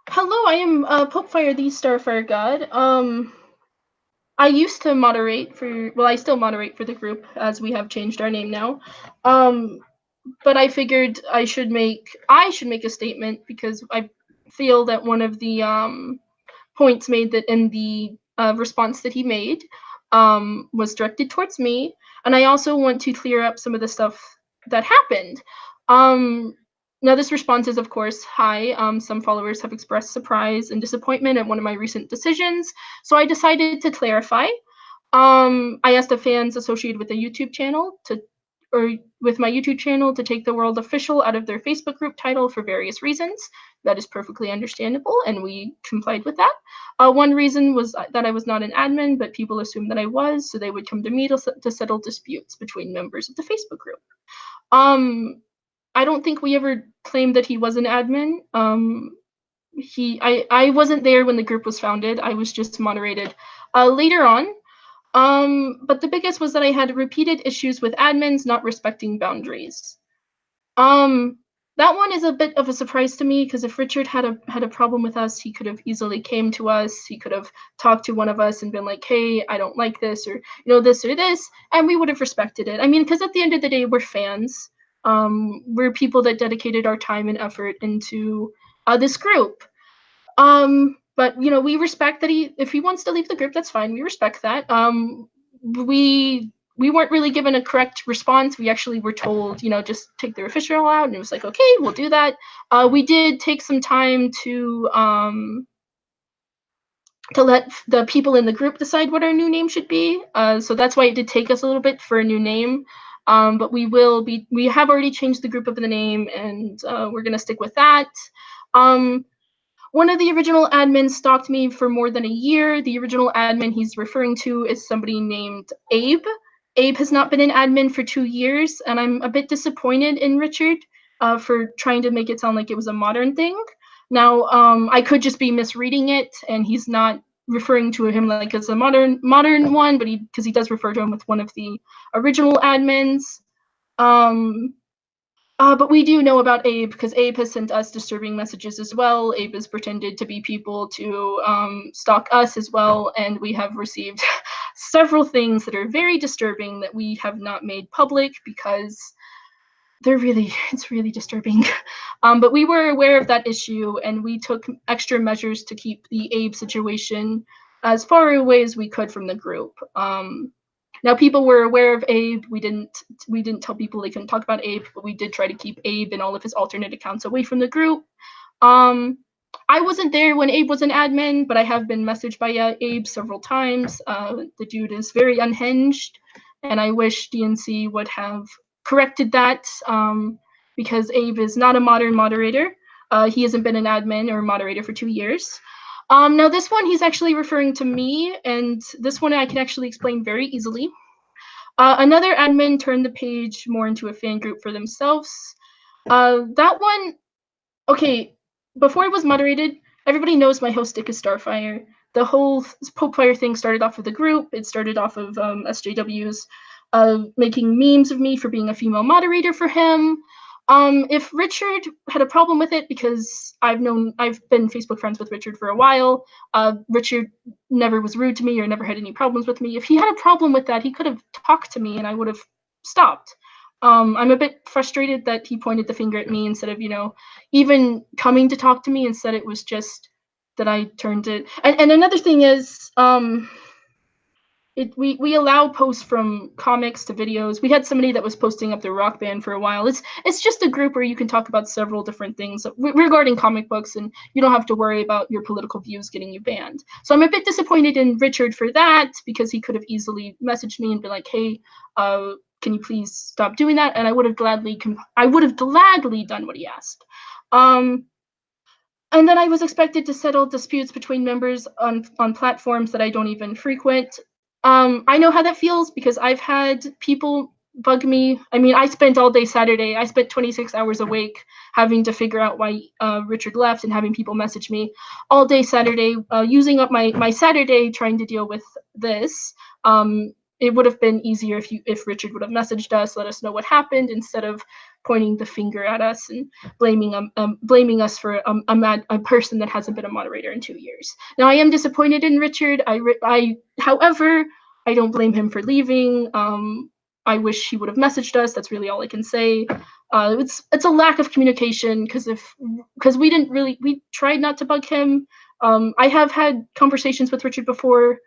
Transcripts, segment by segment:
Hello, I am Popefire, the Starfire God. I used to moderate for, well, I still moderate for the group as we have changed our name now. Um, but I figured I should make a statement because I feel that one of the points made that in the response that he made was directed towards me, and I also want to clear up some of the stuff that happened. Um, Now, this response is, of course, hi. Some followers have expressed surprise and disappointment at one of my recent decisions, so I decided to clarify. I asked the fans associated with the YouTube channel to, or with my YouTube channel, to take the word official out of their Facebook group title for various reasons. That is perfectly understandable, and we complied with that. One reason was that I was not an admin, but people assumed that I was, so they would come to me to settle disputes between members of the Facebook group. Um, I don't think we ever claimed that he was an admin. I wasn't there when the group was founded. I was just moderated later on. But the biggest was that I had repeated issues with admins not respecting boundaries. Um, that one is a bit of a surprise to me because if Richard had a problem with us, he could have easily came to us. He could have talked to one of us and been like, "Hey, I don't like this," or this or this, and we would have respected it. I mean, because at the end of the day, we're fans. We're people that dedicated our time and effort into this group. But we respect that if he wants to leave the group, that's fine. We respect that. We weren't really given a correct response. We actually were told, just take the official out, and it was like, okay, we'll do that. We did take some time to let the people in the group decide what our new name should be. So that's why it did take us a little bit for a new name. But we have already changed the group of the name, and we're gonna stick with that. Um, One of the original admins stalked me for more than a year. The original admin he's referring to is somebody named Abe. Abe has not been an admin for 2 years, and I'm a bit disappointed in Richard for trying to make it sound like it was a modern thing. Now, I could just be misreading it, and he's not referring to him like as a modern one, but because he does refer to him with one of the original admins. Um, but we do know about Abe because Abe has sent us disturbing messages as well. Abe has pretended to be people to stalk us as well, and we have received several things that are very disturbing that we have not made public because it's really disturbing. But we were aware of that issue, and we took extra measures to keep the Abe situation as far away as we could from the group. Now people were aware of Abe. We didn't tell people they couldn't talk about Abe, but we did try to keep Abe and all of his alternate accounts away from the group. Um, I wasn't there when Abe was an admin, but I have been messaged by Abe several times. The dude is very unhinged, and I wish DNC would have corrected that because Abe is not a modern moderator. He hasn't been an admin or moderator for 2 years. Now, this one, he's actually referring to me, and this one I can actually explain very easily. Another admin turned the page more into a fan group for themselves. That one, okay, before it was moderated, everybody knows my host stick is Starfire. The whole Popefire thing started off with a group. It started off of SJWs making memes of me for being a female moderator for him. If Richard had a problem with it, because I've been Facebook friends with Richard for a while. Richard never was rude to me or never had any problems with me. If he had a problem with that, he could have talked to me and I would have stopped. I'm a bit frustrated that he pointed the finger at me instead of, even coming to talk to me. Instead, it was just that I turned it. And another thing is, we allow posts from comics to videos. We had somebody that was posting up their Rock Band for a while. It's just a group where you can talk about several different things regarding comic books, and you don't have to worry about your political views getting you banned. So I'm a bit disappointed in Richard for that because he could have easily messaged me and been like, "Hey, can you please stop doing that?" And I would have gladly done what he asked. And then I was expected to settle disputes between members on platforms that I don't even frequent. I know how that feels because I've had people bug me. I mean, I spent all day Saturday. I spent 26 hours awake having to figure out why Richard left and having people message me all day Saturday, using up my Saturday trying to deal with this. It would have been easier if Richard would have messaged us, let us know what happened instead of pointing the finger at us and blaming us for a person that hasn't been a moderator in 2 years. Now I am disappointed in Richard. However, I don't blame him for leaving. I wish he would have messaged us. That's really all I can say. It's a lack of communication because we tried not to bug him. I have had conversations with Richard before.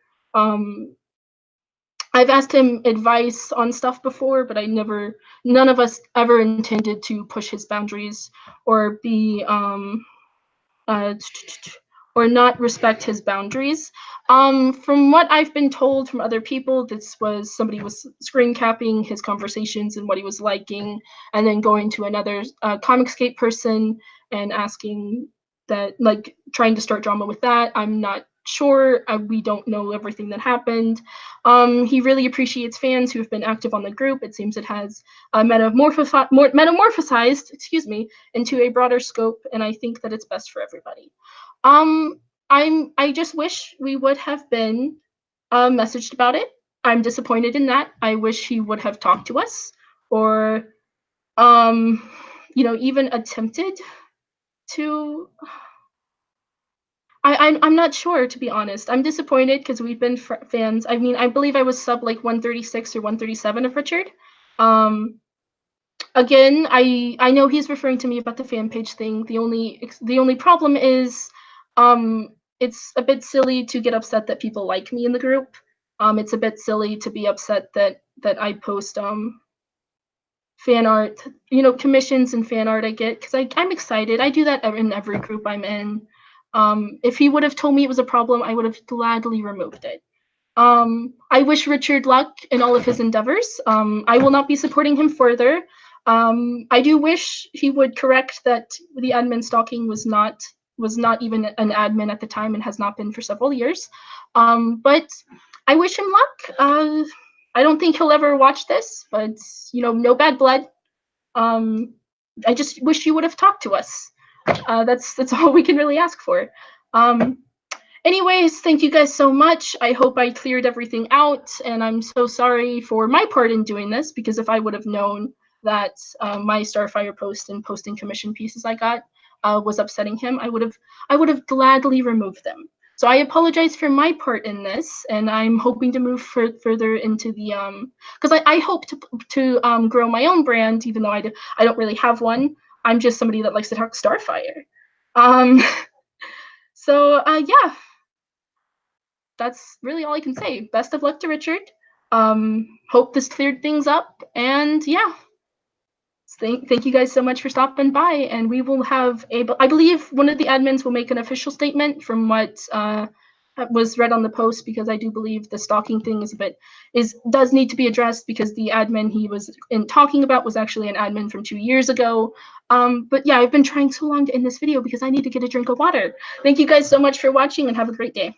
I've asked him advice on stuff before, but none of us ever intended to push his boundaries or be uh, or not respect his boundaries. From what I've been told from other people, somebody was screen capping his conversations and what he was liking, and then going to another Comicscape person and asking that, like, trying to start drama with that. I'm not sure. We don't know everything that happened. He really appreciates fans who have been active on the group. It seems it has metamorphosized, into a broader scope, and I think that it's best for everybody. Um, I just wish we would have been messaged about it. I'm disappointed in that. I wish he would have talked to us, or even attempted to. I'm not sure, to be honest. I'm disappointed because we've been fans. I mean, I believe I was sub like 136 or 137 of Richard. Um, Again, I know he's referring to me about the fan page thing. The only problem is, it's a bit silly to get upset that people like me in the group. It's a bit silly to be upset that I post fan art, commissions and fan art I get, because I'm excited. I do that in every group I'm in. If he would have told me it was a problem, I would have gladly removed it. I wish Richard luck in all of his endeavors. I will not be supporting him further. I do wish he would correct that the admin stalking was not even an admin at the time and has not been for several years. But I wish him luck. I don't think he'll ever watch this, but no bad blood. I just wish you would have talked to us. That's all we can really ask for. Anyways, thank you guys so much. I hope I cleared everything out, and I'm so sorry for my part in doing this, because if I would have known that my Starfire post and posting commission pieces I got was upsetting him, I would have gladly removed them. So I apologize for my part in this, and I'm hoping to move further into the because I hope to grow my own brand, even though I don't really have one. I'm just somebody that likes to talk Starfire. Um, yeah, that's really all I can say. Best of luck to Richard. Hope this cleared things up, and yeah. Thank you guys so much for stopping by, and we will have I believe one of the admins will make an official statement from what was read on the post, because I do believe the stalking thing does need to be addressed, because the admin he was talking about was actually an admin from 2 years ago. But yeah, I've been trying so long to end this video because I need to get a drink of water. Thank you guys so much for watching, and have a great day.